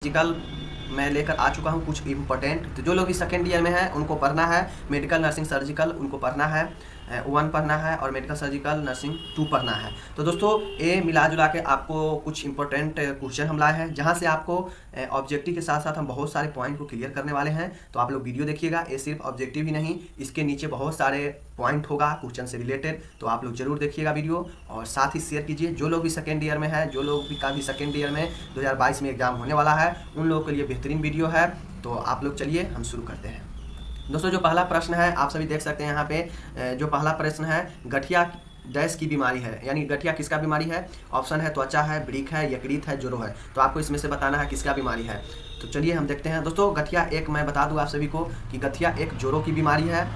Physical मैं लेकर आ चुका हूँ कुछ इम्पोर्टेंट। तो जो लोग भी सेकेंड ईयर में हैं उनको पढ़ना है मेडिकल नर्सिंग सर्जिकल, उनको पढ़ना है 1 पढ़ना है और मेडिकल सर्जिकल नर्सिंग 2 पढ़ना है। तो दोस्तों ये मिला जुला के आपको कुछ इंपॉर्टेंट क्वेश्चन हम लाए हैं, जहाँ से आपको ऑब्जेक्टिव के साथ साथ हम बहुत सारे पॉइंट को क्लियर करने वाले हैं। तो आप लोग वीडियो देखिएगा, ये सिर्फ ऑब्जेक्टिव ही नहीं, इसके नीचे बहुत सारे पॉइंट होगा क्वेश्चन से रिलेटेड। तो आप लोग जरूर देखिएगा वीडियो और साथ ही शेयर कीजिए। जो लोग भी सेकेंड ईयर में है, जो लोग भी का भी सेकेंड ईयर में 2022 में एग्जाम होने वाला है, उन लोगों के लिए बेहतरीन वीडियो है। तो आप लोग चलिए हम शुरू करते हैं। दोस्तों जो पहला प्रश्न है आप सभी देख सकते हैं यहाँ पे, जो पहला प्रश्न है गठिया डैश की बीमारी है, यानी गठिया किसका बीमारी है। ऑप्शन है त्वचा है, ब्रिक है, यकृत है, जोरो है। तो आपको इसमें से बताना है किसका बीमारी है। तो चलिए हम देखते हैं। दोस्तों गठिया एक, मैं बता दूं आप सभी को कि गठिया एक जोरो की बीमारी है।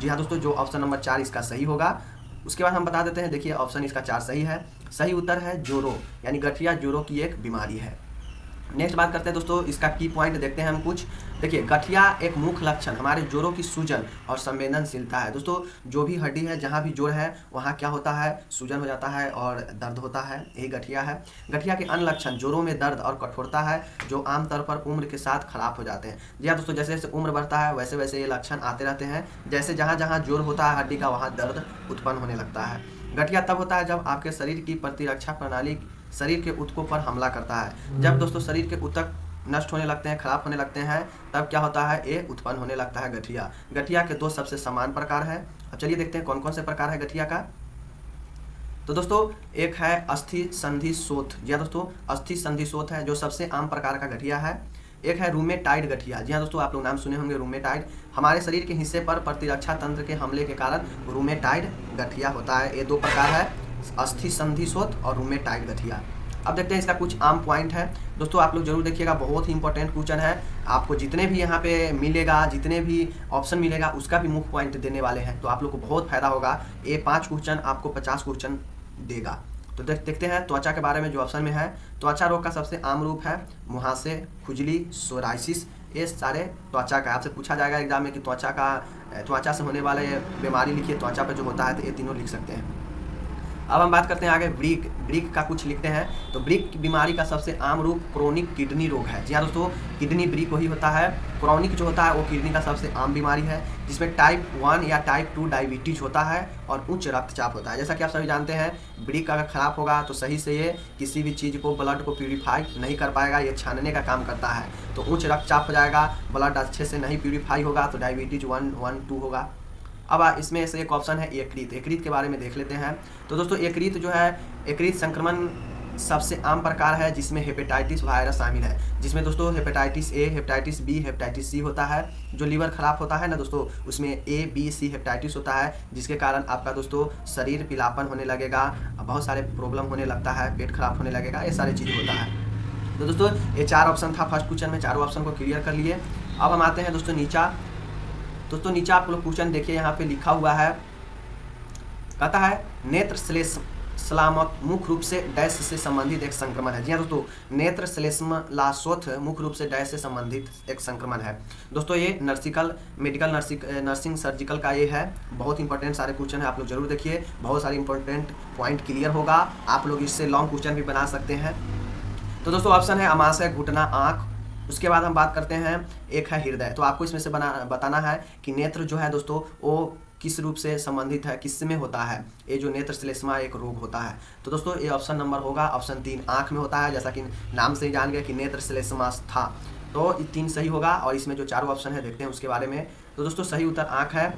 जी हाँ दोस्तों, जो ऑप्शन नंबर 4 इसका सही होगा। उसके बाद हम बता देते हैं, देखिए ऑप्शन इसका 4 सही है। सही उत्तर है जोरो, यानी गठिया जोरो की एक बीमारी है। नेक्स्ट बात करते हैं दोस्तों, इसका की पॉइंट देखते हैं हम कुछ। देखिए गठिया एक मुख्य लक्षण हमारे जोड़ों की सूजन और संवेदनशीलता है। दोस्तों जो भी हड्डी है, जहाँ भी जोड़ है, वहाँ क्या होता है, सूजन हो जाता है और दर्द होता है, यही गठिया है। गठिया के अन्य लक्षण जोड़ों में दर्द और कठोरता है, जो आमतौर पर उम्र के साथ खराब हो जाते हैं। जी हाँ दोस्तों, जैसे जैसे उम्र बढ़ता है वैसे वैसे ये लक्षण आते रहते हैं। जैसे जहाँ जहाँ जोड़ होता है हड्डी का, वहाँ दर्द उत्पन्न होने लगता है। गठिया तब होता है जब आपके शरीर की प्रतिरक्षा प्रणाली शरीर के ऊतकों पर हमला करता है। जब दोस्तों शरीर के ऊतक नष्ट होने लगते हैं, खराब होने लगते हैं, तब क्या होता है, ये उत्पन्न होने लगता है गठिया। गठिया के 2 सबसे समान प्रकार है। अब चलिए देखते हैं कौन कौन से प्रकार है गठिया का। तो दोस्तों एक है अस्थि संधि शोथ। जी हाँ दोस्तों, अस्थि संधि शोथ है जो सबसे आम प्रकार का गठिया है। एक है रूमेटाइड गठिया। जी हाँ दोस्तों, आप लोग नाम सुने होंगे रूमेटाइड। हमारे शरीर के हिस्से पर प्रतिरक्षा तंत्र के हमले के कारण रूमेटाइड गठिया होता है। ये 2 प्रकार है, अस्थि संधि शोथ और रूमेटाइड गठिया। अब देखते हैं इसका कुछ आम पॉइंट है। दोस्तों आप लोग जरूर देखिएगा, बहुत ही इंपॉर्टेंट क्वेश्चन है। आपको जितने भी यहाँ पे मिलेगा, जितने भी ऑप्शन मिलेगा, उसका भी मुख्य पॉइंट देने वाले हैं। तो आप लोग को बहुत फायदा होगा। ये 5 क्वेश्चन आपको 50 क्वेश्चन देगा। तो देखते हैं त्वचा के बारे में। जो ऑप्शन में है, त्वचा रोग का सबसे आम रूप है मुहासे, खुजली, सोराइसिस। ये सारे त्वचा का आपसे पूछा जाएगा एग्जाम में कि त्वचा से होने वाले बीमारी लिखिए, त्वचा पर जो होता है, तो ये तीनों लिख सकते हैं। अब हम बात करते हैं आगे ब्रिक का कुछ लिखते हैं। तो ब्रिक की बीमारी का सबसे आम रूप क्रोनिक किडनी रोग है। जी हाँ दोस्तों, किडनी ब्रिक वही होता है। क्रोनिक जो होता है वो किडनी का सबसे आम बीमारी है, जिसमें टाइप 1 या टाइप 2 डायबिटीज होता है और उच्च रक्तचाप होता है। जैसा कि आप सभी जानते हैं, ब्रिक अगर खराब होगा तो सही से ये किसी भी चीज़ को, ब्लड को प्यूरीफाई नहीं कर पाएगा, ये छानने का काम करता है। तो उच्च रक्तचाप हो जाएगा, ब्लड अच्छे से नहीं प्यूरीफाई होगा, तो डायबिटीज 1, 2 होगा। अब इसमें से एक ऑप्शन है यकृत। यकृत के बारे में देख लेते हैं। तो दोस्तों यकृत जो है, यकृत संक्रमण सबसे आम प्रकार है, जिसमें हेपेटाइटिस वायरस शामिल है। जिसमें दोस्तों hepatitis A, hepatitis B, hepatitis C होता है। जो लीवर खराब होता है ना दोस्तों, उसमें ए, बी, सी हेपेटाइटिस होता है, जिसके कारण आपका दोस्तों शरीर पीलापन होने लगेगा, बहुत सारे प्रॉब्लम होने लगता है, पेट खराब होने लगेगा, ये सारी चीज़ें होता है। तो दोस्तों ये 4 ऑप्शन था फर्स्ट क्वेश्चन में, चारों ऑप्शन को क्लियर कर लिए। अब हम आते हैं दोस्तों नीचा आप लोग क्वेश्चन देखिए, यहाँ पे लिखा हुआ है, कहता है नेत्र श्लेष्मलाशोथ मुख्य रूप से डैश से संबंधित एक संक्रमण है। जी हाँ दोस्तों, नेत्र श्लेष्मलाशोथ मुख्य रूप से डैश से संबंधित एक संक्रमण है। दोस्तों ये मेडिकल नर्सिंग सर्जिकल का ये है। बहुत इंपॉर्टेंट सारे क्वेश्चन है, आप लोग जरूर देखिए, बहुत सारे इंपॉर्टेंट पॉइंट क्लियर होगा। आप लोग इससे लॉन्ग क्वेश्चन भी बना सकते हैं। तो दोस्तों ऑप्शन है अमाशय, घुटना, आँख। उसके बाद हम बात करते हैं, एक है हृदय। तो आपको इसमें से बताना है कि नेत्र जो है दोस्तों वो किस रूप से संबंधित है, किस में होता है। ये जो नेत्र श्लेष्मा एक रोग होता है। तो दोस्तों ये ऑप्शन नंबर होगा ऑप्शन 3, आँख में होता है। जैसा कि नाम से ही जान गए कि नेत्र श्लेष्मा था, तो 3 सही होगा। और इसमें जो चारों ऑप्शन है देखते हैं उसके बारे में। तो दोस्तों सही उत्तर आँख है।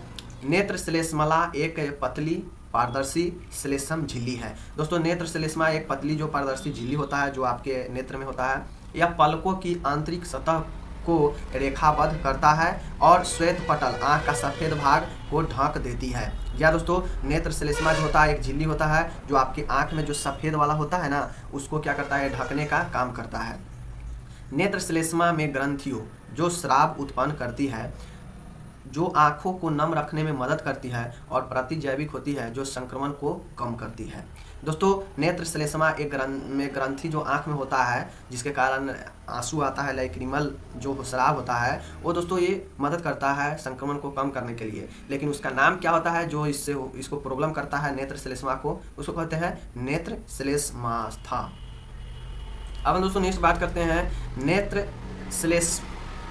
नेत्र श्लेष्मला एक पतली पारदर्शी श्लेष्म झिल्ली है। दोस्तों नेत्र श्लेष्मा एक पतली जो पारदर्शी झिल्ली होता है, जो आपके नेत्र में होता है। यह पलकों की आंतरिक सतह को रेखाबद्ध करता है और श्वेत पटल, आँख का सफ़ेद भाग को ढक देती है। या दोस्तों नेत्र श्लेष्मा जो होता है एक झिल्ली होता है, जो आपकी आँख में जो सफ़ेद वाला होता है ना, उसको क्या करता है, ढकने का काम करता है। नेत्र श्लेष्मा में ग्रंथियों जो स्राव उत्पन्न करती है, जो आँखों को नम रखने में मदद करती है और प्रतिजैविक होती है, जो संक्रमण को कम करती है। दोस्तों नेत्र श्लेष्मा एक में ग्रंथि जो आँख में होता है, जिसके कारण आंसू आता है, लैक्रिमल जो स्राव होता है, वो दोस्तों ये मदद करता है संक्रमण को कम करने के लिए। लेकिन उसका नाम क्या होता है, जो इसको प्रॉब्लम करता है नेत्र श्लेष्मा को, उसको कहते हैं नेत्र श्लेष्मास्था। अब हम दोस्तों नेक्स्ट बात करते हैं नेत्र श्लेष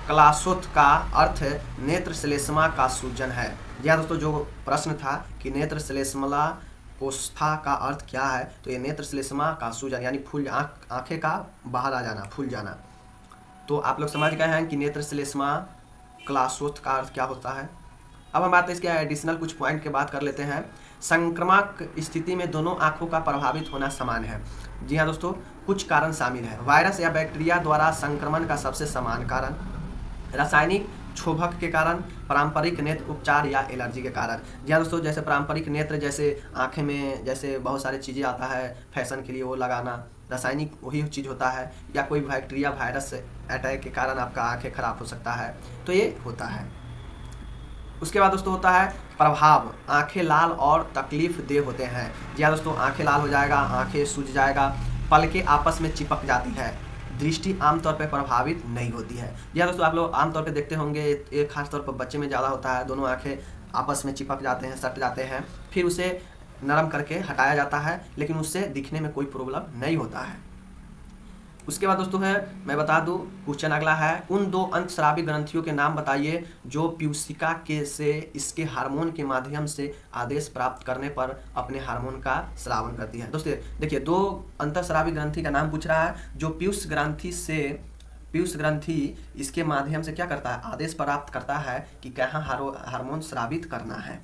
क्लासोथ का अर्थ नेत्र श्लेष्मा का सूजन है। जी हाँ दोस्तों, जो प्रश्न था कि नेत्र श्लेष्मला कोष्ठा का अर्थ क्या है, तो ये नेत्र श्लेष्मा का सूजन यानी फूल आंखें का बाहर आ जाना, फूल जाना। तो आप लोग समझ गए हैं कि नेत्र श्लेष्मा क्लासोथ का अर्थ क्या होता है। अब हम बात इसके एडिशनल कुछ पॉइंट के बात कर लेते हैं। संक्रामक स्थिति में दोनों आंखों का प्रभावित होना समान है। जी हाँ दोस्तों, कुछ कारण शामिल है। वायरस या बैक्टीरिया द्वारा संक्रमण का सबसे समान कारण, रासायनिक क्षोभक के कारण, पारंपरिक नेत्र उपचार या एलर्जी के कारण। जी हाँ दोस्तों, जैसे पारंपरिक नेत्र, जैसे आंखें में जैसे बहुत सारे चीज़ें आता है फैशन के लिए वो लगाना, रासायनिक वही चीज़ होता है, या कोई बैक्टीरिया वायरस अटैक के कारण आपका आंखें खराब हो सकता है, तो ये होता है। उसके बाद दोस्तों होता है प्रभाव, आंखें लाल और तकलीफ देह होते हैं। जी हाँ दोस्तों, आंखें लाल हो जाएगा, आंखें सूज जाएगा, पलकें आपस में चिपक जाती है, दृष्टि आमतौर पर प्रभावित नहीं होती है। जी हाँ दोस्तों, आप लोग आमतौर पे देखते होंगे एक खास तौर पर बच्चे में ज़्यादा होता है, दोनों आंखें आपस में चिपक जाते हैं, सट जाते हैं, फिर उसे नरम करके हटाया जाता है, लेकिन उससे दिखने में कोई प्रॉब्लम नहीं होता है। उसके बाद दोस्तों है, मैं बता दूं, क्वेश्चन अगला है, उन दो अंतस्रावी ग्रंथियों के नाम बताइए जो पीयूषिका के से इसके हार्मोन के माध्यम से आदेश प्राप्त करने पर अपने हार्मोन का स्रावन करती है। दोस्तों देखिए, दो अंतस्रावी ग्रंथि का नाम पूछ रहा है जो पीयूष ग्रंथि इसके माध्यम से क्या करता है, आदेश प्राप्त करता है कि कहाँ हार्मोन स्रावित करना है।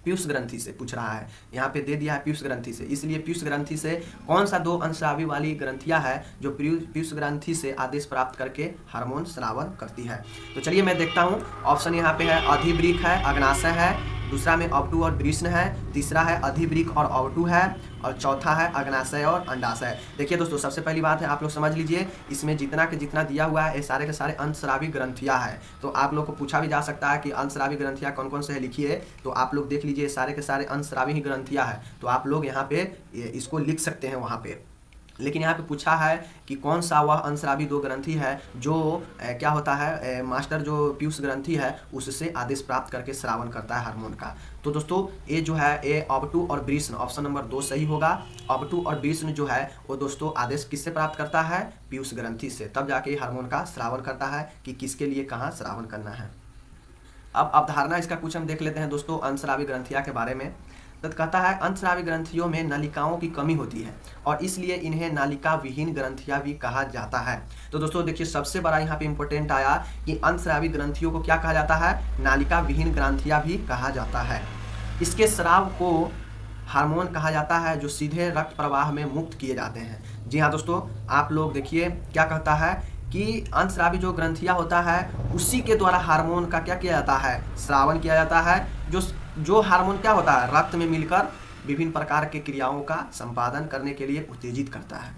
पीयूष ग्रंथि से पूछ रहा है, यहाँ पे दे दिया है पीयूष ग्रंथि से, इसलिए पीयूष ग्रंथि से कौन सा दो अंतस्रावी वाली ग्रंथियाँ है जो पीयूष ग्रंथि से आदेश प्राप्त करके हार्मोन स्रावन करती है। तो चलिए मैं देखता हूँ। ऑप्शन यहाँ पे है अधिवृक्क है, अग्नाशय है, दूसरा में ऑब्टू और वृष्ण है, तीसरा है अधिवृक्क और ऑब्टू है, और चौथा है अग्नाशय और अंडाशय। देखिए दोस्तों, सबसे पहली बात है आप लोग समझ लीजिए, इसमें जितना के जितना दिया हुआ है ये सारे के सारे अंतस्रावी ग्रंथियाँ हैं। तो आप लोग को पूछा भी जा सकता है कि अंतस्रावी ग्रंथियाँ कौन कौन से है, लिखिए। तो आप लोग देख लीजिए, सारे के सारे अंतस्रावी ही ग्रंथियाँ हैं, तो आप लोग यहाँ पे इसको लिख सकते हैं वहाँ पे। लेकिन यहाँ पे पूछा है कि कौन सा वह अंतस्रावी दो ग्रंथि है जो क्या होता है, मास्टर जो पीयूष ग्रंथि है उससे आदेश प्राप्त करके स्रावन करता है हार्मोन का। तो दोस्तों ये जो है ये ऑब्टू और वृष्ण, ऑप्शन नंबर 2 सही होगा। ऑब्टू और वृष्ण जो है वो दोस्तों आदेश किससे प्राप्त करता है, पीयूष ग्रंथि से, तब जाके हार्मोन का स्रावन करता है कि किसके लिए कहाँ स्रावन करना है। अब अवधारणा इसका कुछ हम देख लेते हैं दोस्तों अंतस्रावी ग्रंथियाँ के बारे में। तो कहता है अंतस्रावी ग्रंथियों में नलिकाओं की कमी होती है और इसलिए इन्हें नालिका विहीन ग्रंथियां भी कहा जाता है। तो दोस्तों देखिए, सबसे बड़ा यहाँ पे इंपॉर्टेंट आया कि अंतस्रावी ग्रंथियों को क्या कहा जाता है, नालिका विहीन ग्रंथियां भी कहा जाता है। इसके स्राव को हार्मोन कहा जाता है जो सीधे रक्त प्रवाह में मुक्त किए जाते हैं। जी हाँ दोस्तों, आप लोग देखिए क्या कहता है कि अंतस्रावी जो ग्रंथियां होता है उसी के द्वारा हार्मोन का क्या किया जाता है, स्रावन किया जाता है। जो हार्मोन क्या होता है, रक्त में मिलकर विभिन्न प्रकार के क्रियाओं का संपादन करने के लिए उत्तेजित करता है।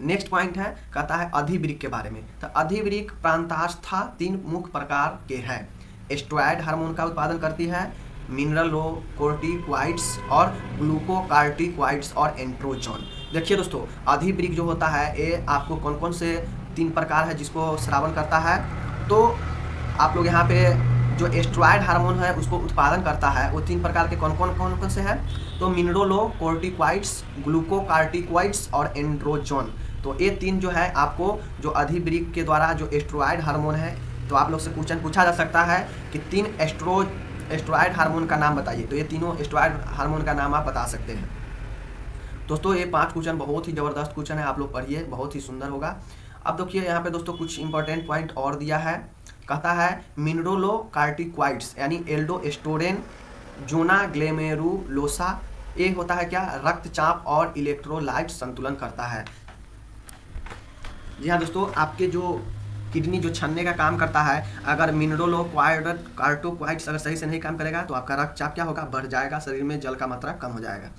नेक्स्ट पॉइंट है, कहता है अधिवृक्क के बारे में। तो अधिवृक्क प्रांतास्था 3 मुख्य प्रकार के हैं। एस्ट्रॉयड हार्मोन का उत्पादन करती है, मिनरलोकोर्टिकॉइड्स और ग्लूकोकार्टिकॉइड्स और एंड्रोजन। देखिए दोस्तों, अधिवृक्क जो होता है ये आपको कौन कौन से 3 प्रकार है जिसको स्रावन करता है। तो आप लोग यहाँ पे जो एस्ट्रॉयड हार्मोन है उसको उत्पादन करता है, वो 3 प्रकार के कौन कौन से हैं, तो मिनरलोकोर्टिकॉइड्स, ग्लूकोकार्टिकॉइड्स और एंड्रोजन। तो ये 3 जो है आपको जो अधिवृक्क के द्वारा जो एस्ट्रॉयड हार्मोन है, तो आप लोग से क्वेश्चन पूछा जा सकता है कि 3 एस्ट्रॉयड हार्मोन का नाम बताइए। तो ये तीनों एस्ट्रॉयड हार्मोन का नाम आप बता सकते हैं। दोस्तों ये 5 क्वेश्चन बहुत ही ज़बरदस्त क्वेश्चन है, आप लोग पढ़िए, बहुत ही सुंदर होगा। अब देखिए यहाँ पे दोस्तों कुछ इंपॉर्टेंट पॉइंट और दिया है। कहता है मिनरलोकार्टिकॉइड्स यानी एल्डोस्टेरोन, जोना ग्लोमेरुलोसा, ये होता है क्या, रक्तचाप और इलेक्ट्रोलाइट संतुलन करता है। जी हाँ दोस्तों, आपके जो किडनी जो छन्ने का काम करता है, अगर मिनरलोकार्टिकॉइड्स अगर सही से नहीं काम करेगा तो आपका रक्तचाप क्या होगा, बढ़ जाएगा, शरीर में जल का मात्रा कम हो जाएगा।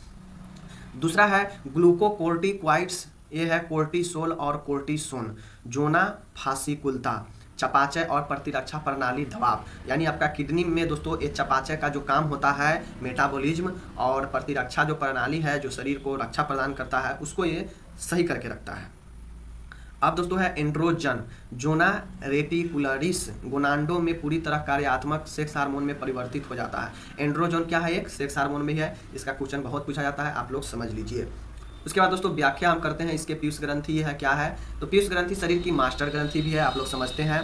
दूसरा है ग्लूकोकोर्टिकॉइड्स, ये है कोर्टिसोल और कोर्टिसोन, जोना फासिकुलता, चपाचय और प्रतिरक्षा प्रणाली दबाव, यानी आपका किडनी में दोस्तों ये चपाचय का जो काम होता है, मेटाबॉलिज्म और प्रतिरक्षा जो प्रणाली है जो शरीर को रक्षा प्रदान करता है, उसको ये सही करके रखता है। अब दोस्तों है एंड्रोजन, जोना रेटिकुलरिस, गोनाडों में पूरी तरह कार्यात्मक सेक्स हार्मोन में परिवर्तित हो जाता है। एंड्रोजन क्या है, एक सेक्स हार्मोन में है, इसका क्वेश्चन बहुत पूछा जाता है, आप लोग समझ लीजिए। उसके बाद दोस्तों व्याख्या हम करते हैं इसके पीयूष ग्रंथि है क्या है। तो पीयूष ग्रंथि शरीर की मास्टर ग्रंथि भी है, आप लोग समझते हैं,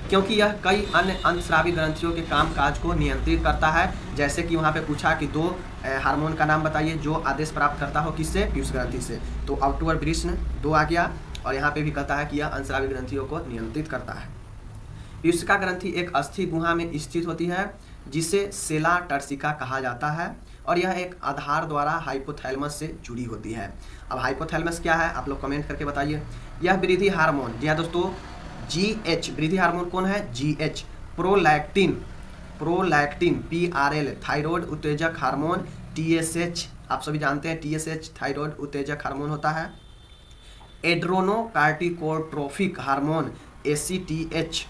क्योंकि यह कई अन्य अंतस्रावी ग्रंथियों के कामकाज को नियंत्रित करता है। जैसे कि वहाँ पे पूछा कि 2 हार्मोन का नाम बताइए जो आदेश प्राप्त करता हो किससे, पीयूष ग्रंथि से, तो अवटु और वृषण 2 आ गया। और यहाँ पे भी कहता है कि यह अंतस्रावी ग्रंथियों को नियंत्रित करता है। पीयूषिका ग्रंथि एक अस्थि गुहा में स्थित होती है जिसे सेला टर्सिका कहा जाता है, और यह एक आधार द्वारा हाइपोथैलेमस से जुड़ी होती है। अब हाइपोथैलेमस क्या है, आप लोग कमेंट करके बताइए। यह वृद्धि हार्मोन, जी हाँ दोस्तों, GH वृद्धि हार्मोन कौन है, GH, प्रोलैक्टिन PRL थायराइड उत्तेजक हार्मोन, TSH आप सभी जानते हैं TSH थायराइड उत्तेजक हार्मोन होता है, एड्रोनोकार्टिकोट्रोफिक हार्मोन ACTH,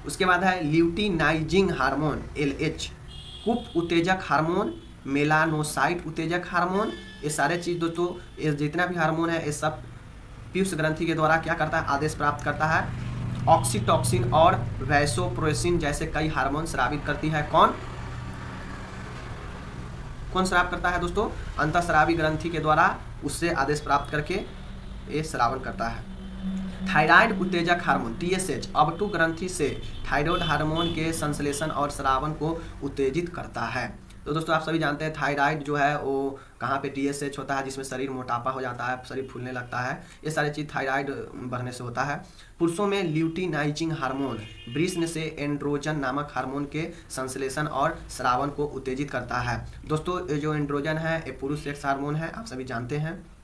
उसके बाद है ल्यूटिनाइजिंग हार्मोन LH, कुप उत्तेजक हार्मोन, मेलानोसाइट उत्तेजक हार्मोन। ये सारे चीज़ दोस्तों, ये जितना भी हार्मोन है ये सब पीयूष ग्रंथि के द्वारा क्या करता है, आदेश प्राप्त करता है। ऑक्सीटॉक्सिन और वैसोप्रेसिन जैसे कई हार्मोन स्रावित करती है। कौन स्राव करता है दोस्तों, अंतःस्रावी ग्रंथि के द्वारा उससे आदेश प्राप्त करके ये स्रावन करता है। थायराइड उत्तेजक हार्मोन TSH अवटु ग्रंथि से थायराइड हार्मोन के संश्लेषण और स्रावन को उत्तेजित करता है। तो दोस्तों आप सभी जानते हैं थायराइड जो है वो कहाँ पे TSH होता है, जिसमें शरीर मोटापा हो जाता है, शरीर फूलने लगता है, ये सारी चीज़ थायराइड बढ़ने से होता है। पुरुषों में ल्यूटिनाइजिंग हार्मोन वृषण से एंड्रोजन नामक हार्मोन के संश्लेषण और स्रावन को उत्तेजित करता है। दोस्तों ये जो एंड्रोजन है ये पुरुष सेक्स हार्मोन है, आप सभी जानते हैं।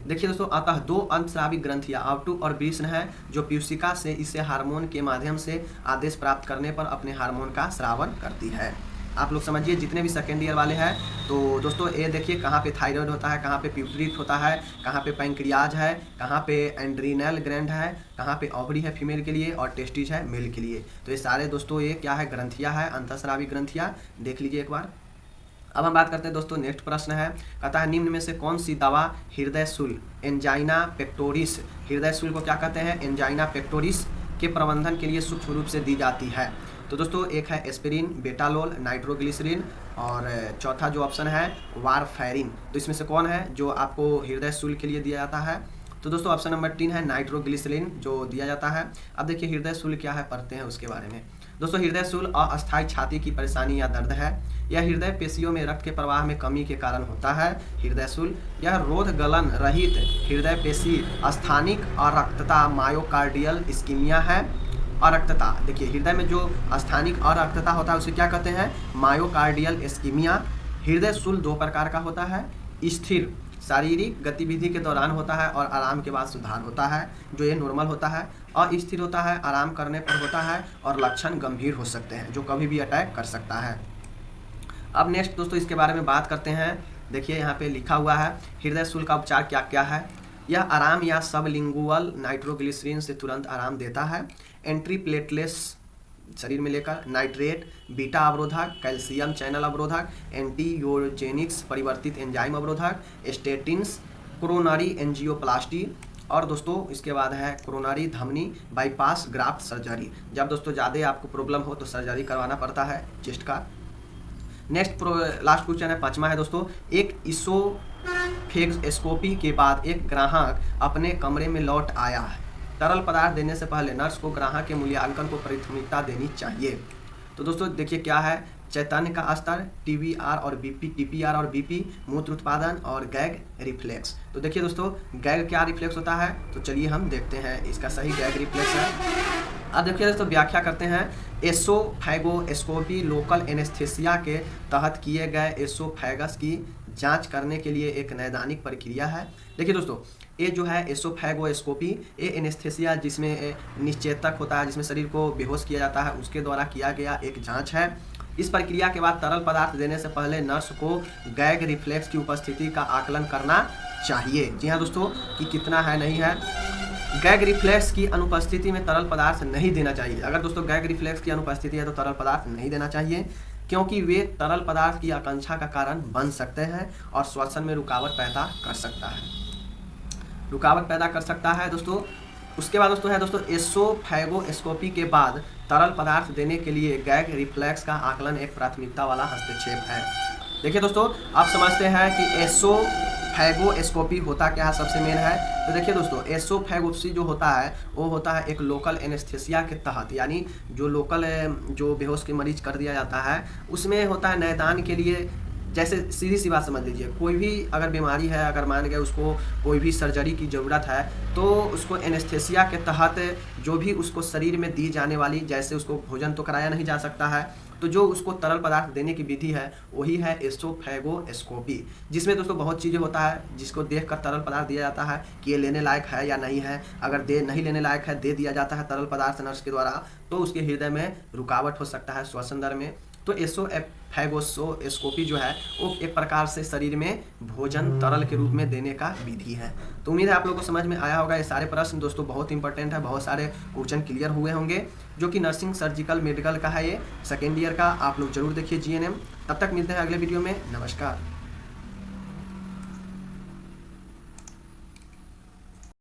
देखिए दोस्तों, अतः 2 अंतस्रावी ग्रंथियां अवटु और वृषण है जो पीयूषिका से इसे हार्मोन के माध्यम से आदेश प्राप्त करने पर अपने हार्मोन का स्रावन करती है। आप लोग समझिए जितने भी सेकेंड ईयर वाले हैं, तो दोस्तों ये देखिए कहाँ पे थायराइड होता है, कहाँ पे प्यूटरिट होता है, कहाँ पे पैंक्रियाज है, कहाँ पे एंड्रीनल ग्लैंड है, कहाँ पे ओवरी है फीमेल के लिए और टेस्टिस है मेल के लिए। तो ये सारे दोस्तों ये क्या है, ग्रंथियाँ है, अंतःस्रावी ग्रंथियाँ, देख लीजिए एक बार। अब हम बात करते हैं दोस्तों, नेक्स्ट प्रश्न है, कहता है निम्न में से कौन सी दवा हृदय शूल एंजाइना पेक्टोरिस, हृदय शूल को क्या कहते हैं, एंजाइना पेक्टोरिस के प्रबंधन के लिए सूक्ष्म रूप से दी जाती है। तो दोस्तों एक है एस्पिरिन, बेटालोल, नाइट्रोग्लिसरीन, और चौथा जो ऑप्शन है वारफेरिन। तो इसमें से कौन है जो आपको हृदय शूल के लिए दिया जाता है, तो दोस्तों ऑप्शन नंबर 3 है नाइट्रोग्लिसरीन जो दिया जाता है। अब देखिए हृदय शूल क्या है, पढ़ते हैं उसके बारे में। दोस्तों हृदय शूल अस्थायी छाती की परेशानी या दर्द है, यह हृदय पेशियों में रक्त के प्रवाह में कमी के कारण होता है। हृदय शूल यह रोध गलन रहित हृदय पेशी स्थानिक अरक्तता मायोकार्डियल इस्कीमिया है। अरक्तता, देखिए हृदय में जो स्थानिक अरक्तता होता है उसे क्या कहते हैं, मायोकार्डियल इस्कीमिया। हृदय शूल 2 प्रकार का होता है, स्थिर शारीरिक गतिविधि के दौरान होता है और आराम के बाद सुधार होता है, जो ये नॉर्मल होता है। अस्थिर होता है, आराम करने पर होता है और लक्षण गंभीर हो सकते हैं, जो कभी भी अटैक कर सकता है। अब नेक्स्ट दोस्तों इसके बारे में बात करते हैं। देखिए यहाँ पे लिखा हुआ है हृदय शूल का उपचार क्या क्या है। यह आराम या सबलिंगुअल नाइट्रोग्लिसरीन से तुरंत आराम देता है। एंट्री प्लेटलेट्स शरीर में लेकर, नाइट्रेट, बीटा अवरोधक, कैल्शियम चैनल अवरोधक, एंटीयोजेनिक्स परिवर्तित एंजाइम अवरोधक, स्टेटिन्स, कोरोनरी एंजियोप्लास्टी, और दोस्तों इसके बाद है कोरोनरी धमनी बाईपास ग्राफ्ट सर्जरी। जब दोस्तों ज़्यादा आपको प्रॉब्लम हो तो सर्जरी करवाना पड़ता है चेस्ट का। नेक्स्ट लास्ट क्वेश्चन है, 5वां है दोस्तों, एक इसोफेगोस्कोपी के बाद एक ग्राहक अपने कमरे में लौट आया है। तरल पदार्थ देने से पहले नर्स को ग्राहक के मूल्यांकन को प्राथमिकता देनी चाहिए। तो दोस्तों देखिए क्या है, चैतन्य का स्तर, TBR और BP, TPR और BP, मूत्र उत्पादन और गैग रिफ्लेक्स। तो देखिए दोस्तों गैग क्या रिफ्लेक्स होता है, तो चलिए हम देखते हैं इसका सही गैग रिफ्लेक्स है। अब देखिए दोस्तों व्याख्या करते हैं। एसोफैगोस्कोपी लोकल एनेस्थेसिया के तहत किए गए एसोफैगस की जांच करने के लिए एक नैदानिक प्रक्रिया है। देखिए दोस्तों ये जो है एसोफैगोस्कोपी, ये एनेस्थेसिया जिसमें निश्चेतक होता है, जिसमें शरीर को बेहोश किया जाता है, उसके द्वारा किया गया एक जांच है। इस प्रक्रिया के बाद तरल पदार्थ देने से पहले नर्स को गैग रिफ्लेक्स की उपस्थिति का आकलन करना चाहिए। जी हाँ दोस्तों कि कितना है नहीं है। गैग रिफ्लेक्स की अनुपस्थिति में तरल पदार्थ नहीं देना चाहिए। अगर दोस्तों गैग रिफ्लेक्स की अनुपस्थिति है तो तरल पदार्थ नहीं देना चाहिए, क्योंकि वे तरल पदार्थ की आकांक्षा का कारण बन सकते हैं और श्वसन में रुकावट पैदा कर सकता है दोस्तों। उसके बाद दोस्तों है दोस्तों एसोफैगोस्कोपी के बाद तरल पदार्थ देने के लिए गैग रिफ्लेक्स का आकलन एक प्राथमिकता वाला हस्तक्षेप है। देखिए दोस्तों, आप समझते हैं कि एसोफैगोस्कोपी होता क्या है, सबसे मेन है। तो देखिए दोस्तों, एसोफैगोस्कोपी जो होता है वो होता है एक लोकल एनेस्थीसिया के तहत, यानी जो लोकल जो बेहोश के मरीज कर दिया जाता है उसमें होता है नैदान के लिए। जैसे सीधी सी बात समझ लीजिए, कोई भी अगर बीमारी है, अगर मान गए उसको कोई भी सर्जरी की ज़रूरत है, तो उसको एनेस्थीसिया के तहत जो भी उसको शरीर में दी जाने वाली, जैसे उसको भोजन तो कराया नहीं जा सकता है, तो जो उसको तरल पदार्थ देने की विधि है वही है एसोफैगोस्कोपी, जिसमें दोस्तों बहुत चीज़ें होता है जिसको देखकर तरल पदार्थ दिया जाता है कि ये लेने लायक है या नहीं है। अगर नहीं लेने लायक है, दे दिया जाता है तरल पदार्थ नर्स के द्वारा, तो उसके हृदय में रुकावट हो सकता है श्वसन दर में। तो एसोफैगोस्कोपी जो है वो एक प्रकार से शरीर में भोजन तरल के रूप में देने का विधि है। तो उम्मीद है आप लोगों को समझ में आया होगा। ये सारे प्रश्न दोस्तों बहुत इंपॉर्टेंट है, बहुत सारे क्वेश्चन क्लियर हुए होंगे जो कि नर्सिंग सर्जिकल मेडिकल का है। ये सेकेंड ईयर का आप लोग जरूर देखिए GNM। तब तक मिलते हैं अगले वीडियो में। नमस्कार।